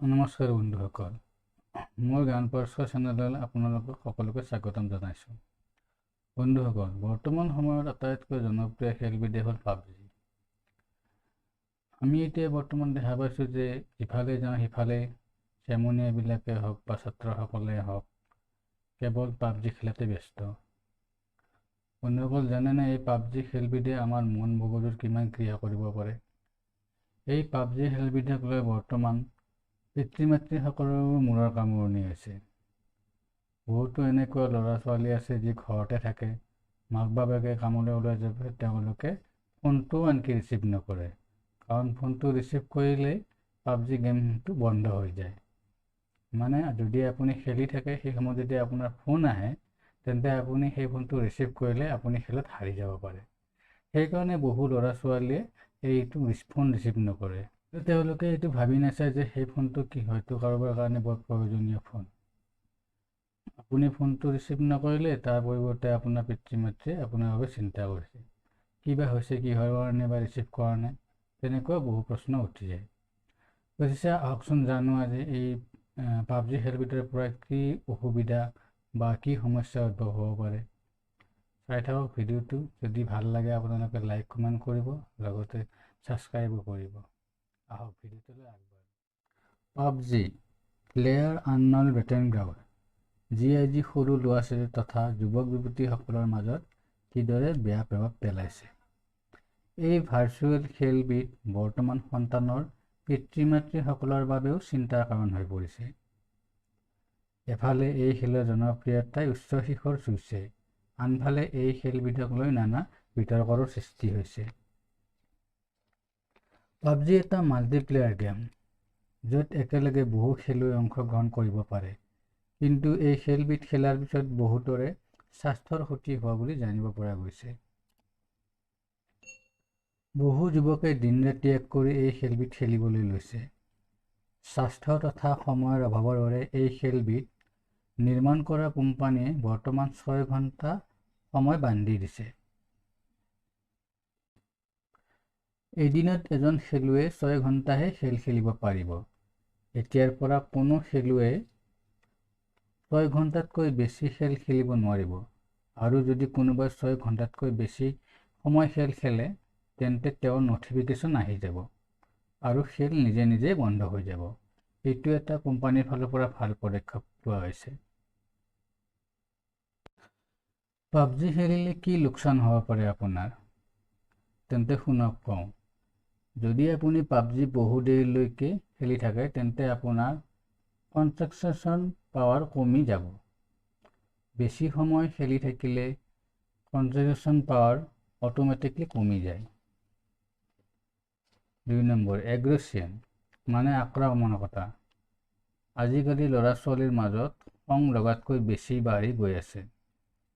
নমস্কাৰ বন্ধুসকল, মোৰ জ্ঞান পৰস্কাৰ চেনেললৈ আপোনালোকক সকলোকে স্বাগতম জনাইছোঁ। বন্ধুসকল, বৰ্তমান সময়ত আটাইতকৈ জনপ্ৰিয় খেলবিধ হ'ল পাবজি। আমি এতিয়া বৰ্তমান দেখা পাইছোঁ যে ইফালে যাওঁ সিফালে চেমনীয়াবিলাকে হওক বা ছাত্ৰসকলে হওক কেৱল পাবজি খেলাতে ব্যস্ত। বন্ধুসকল, জানেনে এই পাবজি খেলবিধে আমাৰ মন মগজুৰ কিমান ক্ৰিয়া কৰিব পাৰে? এই পাবজি খেলবিধক লৈ বৰ্তমান পিতৃ মাতৃসকলৰো মূৰৰ কামোৰণি হৈছে। বহুতো এনেকুৱা ল'ৰা ছোৱালী আছে যি ঘৰতে থাকে, মাক বাপেকে কামলৈ ওলাই যাব, তেওঁলোকে ফোনটো আনকি ৰিচিভ নকৰে, কাৰণ ফোনটো ৰিচিভ কৰিলেই পাবজি গেমটো বন্ধ হৈ যায়। মানে যদি আপুনি খেলি থাকে, সেই সময়ত যদি আপোনাৰ ফোন আহে, তেন্তে আপুনি সেই ফোনটো ৰিচিভ কৰিলে আপুনি খেলত হাৰি যাব পাৰে। সেইকাৰণে বহু ল'ৰা ছোৱালীয়ে এইটো ফোন ৰিচিভ নকৰে। তেওঁলোকে এইটো ভাবি নাচায় যে সেই ফোনটো কি হয়তো কাৰোবাৰ কাৰণে বৰ প্ৰয়োজনীয় ফোন। আপুনি ফোনটো ৰিচিভ নকৰিলে তাৰ পৰিৱৰ্তে আপোনাৰ পিতৃ মাতৃয়ে আপোনাৰ বাবে চিন্তা কৰিছে, কিবা হৈছে, কিহৰ কাৰণে বা ৰিচিভ কৰা নাই, তেনেকুৱা বহু প্ৰশ্ন উঠি যায়। গতিকে আহকচোন জানো আজি এই পাবজি খেলবিধৰ পৰা কি অসুবিধা বা কি সমস্যা উদ্ভৱ হ'ব পাৰে। চাই থাকক ভিডিঅ'টো। যদি ভাল লাগে আপোনালোকে লাইক কমেণ্ট কৰিব, লগতে ছাবস্ক্ৰাইবো কৰিব। আহক ভিডিঅ'টোলৈ আগবাঢ়ো। পাবজি প্লেয়াৰ আনন'ন বেটেলগ্ৰাউণ্ড, যি আজি সৰু ল'ৰা ছোৱালী তথা যুৱক যুৱতীসকলৰ মাজত কিদৰে বেয়া প্ৰভাৱ পেলাইছে। এই ভাৰ্চুৱেল খেলবিধ বৰ্তমান সন্তানৰ পিতৃ মাতৃসকলৰ বাবেও চিন্তাৰ কাৰণ হৈ পৰিছে। এফালে এই খেলৰ জনপ্ৰিয়তাই উচ্চ শিখৰ চুইছে, আনফালে এই খেলবিধক লৈ নানা বিতৰ্কৰো সৃষ্টি হৈছে। পাবজি এটা মাল্টিপ্লেয়াৰ গেম, য'ত একেলগে বহু খেলুৱৈ অংশগ্ৰহণ কৰিব পাৰে, কিন্তু এই খেলবিধ খেলাৰ পিছত বহুতৰে স্বাস্থ্যৰ ক্ষতি হোৱা বুলি জানিব পৰা গৈছে। বহু যুৱকে দিন ৰাতি এক কৰি এই খেলবিধ খেলিবলৈ লৈছে। স্বাস্থ্য তথা সময়ৰ অভাৱৰ বাবে এই খেলবিধ নিৰ্মাণ কৰা কোম্পানীয়ে বৰ্তমান 6 ঘণ্টা সময় বান্ধি দিছে। এদিনত এজন খেলুৱৈয়ে 6 ঘণ্টাহে খেল খেলিব পাৰিব। এতিয়াৰ পৰা কোনো খেলুৱৈয়ে 6 ঘণ্টাতকৈ বেছি খেল খেলিব নোৱাৰিব, আৰু যদি কোনোবাই 6 ঘণ্টাতকৈ বেছি সময় খেল খেলে, তেন্তে তেওঁৰ ন'টিফিকেশ্যন আহি যাব আৰু খেল নিজে নিজে বন্ধ হৈ যাব। এইটো এটা কোম্পানীৰ ফালৰ পৰা ভাল পদক্ষেপ লোৱা হৈছে। পাবজি খেলিলে কি লোকচান হ'ব পাৰে আপোনাৰ? তেন্তে শুনক কওঁ। যদি আপুনি পাবজি বহু দেৰিলৈকে খেলি থাকে, তেন্তে আপোনাৰ কনচেনট্ৰেশ্যন পাৱাৰ কমি যাব। বেছি সময় খেলি থাকিলে কনচেনট্ৰেশ্যন পাৱাৰ অটোমেটিকলি কমি যায়। 2 নম্বৰ, এগ্ৰেশ্যন মানে আক্ৰমণকতা। আজিকালি ল'ৰা ছোৱালীৰ মাজত খং লগাতকৈ বেছি বাঢ়ি গৈ আছে।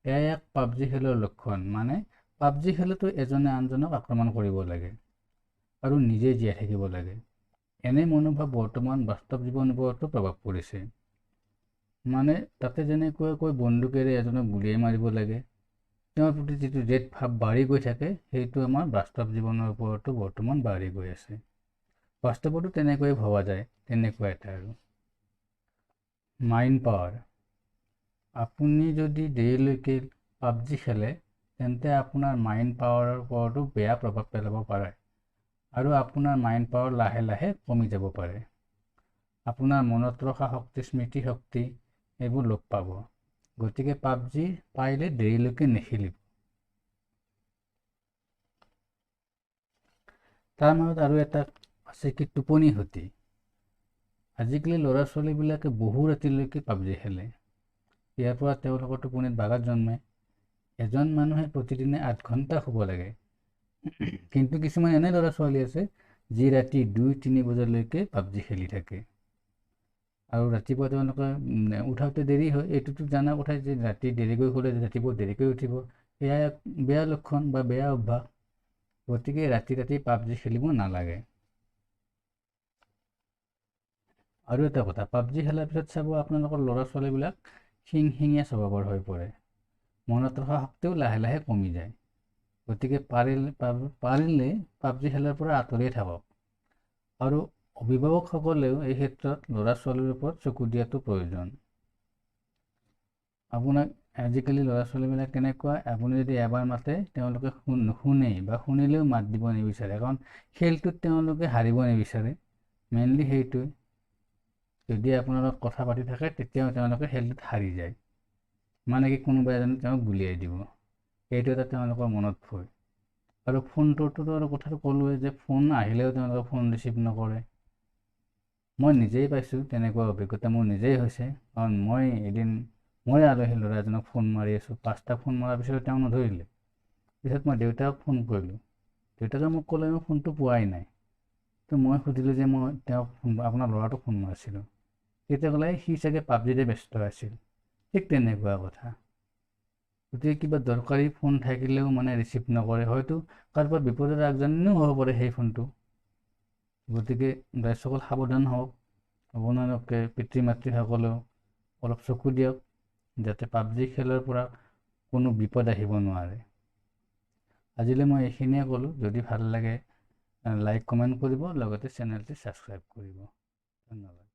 এয়া এক পাবজি খেলৰ লক্ষণ। মানে পাবজি খেলতো এজনে আনজনক আক্ৰমণ কৰিব লাগে আৰু নিজে জীয়াই থাকিব লাগে। এনে মনোভাৱ বৰ্তমান বাস্তৱ জীৱনৰ ওপৰতো প্ৰভাৱ পৰিছে। মানে তাতে যেনেকৈ বন্দুকেৰে এজনক গুলিয়াই মাৰিব লাগে, তেওঁৰ প্ৰতি যিটো জেদ ভাৱ বাঢ়ি গৈ থাকে, সেইটো আমাৰ বাস্তৱ জীৱনৰ ওপৰতো বৰ্তমান বাঢ়ি গৈ আছে। বাস্তৱতো তেনেকৈয়ে ভবা যায়, তেনেকুৱা এটা আৰু মাইণ্ড পাৱাৰ। আপুনি যদি দেৰিলৈকে পাবজি খেলে, তেন্তে আপোনাৰ মাইণ্ড পাৱাৰৰ ওপৰতো বেয়া প্ৰভাৱ পেলাব পাৰে আৰু আপোনাৰ মাইণ্ড পাৱাৰ লাহে লাহে কমি যাব পাৰে। আপোনাৰ মনত ৰখা শক্তি, স্মৃতি শক্তি এইবোৰ লোপ পাব। গতিকে পাবজি পাৰিলে দেৰিলৈকে নেখেলিব। তাৰ মাজত আৰু এটা আছে কি, টোপনি ক্ষতি। আজিকালি ল'ৰা ছোৱালীবিলাকে বহু ৰাতিলৈকে পাবজি খেলে। ইয়াৰ পৰা তেওঁলোকৰ টোপনিত বাঘাত জন্মে। এজন মানুহে প্ৰতিদিনে 8 ঘণ্টা শুব লাগে, কিন্তু কিছুমান এনে ল'ৰা ছোৱালী আছে যি ৰাতি 2-3 বজালৈকে পাবজি খেলি থাকে আৰু ৰাতিপুৱা তেওঁলোকে উঠাওঁতে দেৰি হয়। এইটোতো জানা কথাই যে ৰাতি দেৰিকৈ শুলে ৰাতিপুৱা দেৰিকৈ উঠিব। এয়া এক বেয়া লক্ষণ বা বেয়া অভ্যাস। গতিকে ৰাতি পাবজি খেলিব নালাগে। আৰু এটা কথা, পাবজি খেলাৰ পিছত চাব আপোনালোকৰ ল'ৰা ছোৱালীবিলাক খিংখিঙীয়া স্বভাৱৰ হৈ পৰে। মনত ৰখা শক্তিও লাহে লাহে কমি যায়। গতিকে পাৰিলে পাবজি খেলাৰ পৰা আঁতৰিয়ে থাকক আৰু অভিভাৱকসকলেও এই ক্ষেত্ৰত ল'ৰা ছোৱালীৰ ওপৰত চকু দিয়াটো প্ৰয়োজন। আপোনাক আজিকালি ল'ৰা ছোৱালীবিলাক কেনেকুৱা, আপুনি যদি এবাৰ মাতে তেওঁলোকে নুশুনেই বা শুনিলেও মাত দিব নিবিচাৰে, কাৰণ খেলটোত তেওঁলোকে হাৰিব নিবিচাৰে। মেইনলি সেইটোৱে, যদি আপোনাৰ লগত কথা পাতি থাকে তেতিয়াও তেওঁলোকে খেলটোত হাৰি যায়, মানে কি কোনোবা এজনে তেওঁক গুলিয়াই দিব, সেইটো এটা তেওঁলোকৰ মনত ভয়। আৰু ফোনটোতো আৰু কথাটো ক'লোৱে যে ফোন আহিলেও তেওঁলোকে ফোন ৰিচিভ নকৰে। মই নিজেই পাইছোঁ, তেনেকুৱা অভিজ্ঞতা মোৰ নিজেই হৈছে। কাৰণ মই আলহী ল'ৰা এজনক ফোন মাৰি আছোঁ, 5টা ফোন মৰাৰ পিছত তেওঁ নধৰিলে। পিছত মই দেউতাক ফোন কৰিলোঁ, দেউতাকে মোক ক'লে মই ফোনটো পোৱাই নাই। তো মই সুধিলোঁ যে মই তেওঁক আপোনাৰ ল'ৰাটোক ফোন মাৰিছিলোঁ, তেতিয়া ক'লে সি চাগে পাবজিতে ব্যস্ত আছিল। ঠিক তেনেকুৱা কথা। গতিকে কিবা দৰকাৰী ফোন থাকিলেও মানে ৰিচিভ নকৰে, হয়তো কাৰোবাৰ বিপদৰ আগজাননীও হ'ব পাৰে সেই ফোনটো। গতিকে ৰাইজসকল সাৱধান হওক, আপোনালোকে পিতৃ মাতৃসকলেও অলপ চকু দিয়ক, যাতে পাবজি খেলৰ পৰা কোনো বিপদ আহিব নোৱাৰে। আজিলৈ মই এইখিনিয়ে ক'লোঁ। যদি ভাল লাগে লাইক কমেণ্ট কৰিব, লগতে চেনেলটি ছাবস্ক্ৰাইব কৰিব। ধন্যবাদ।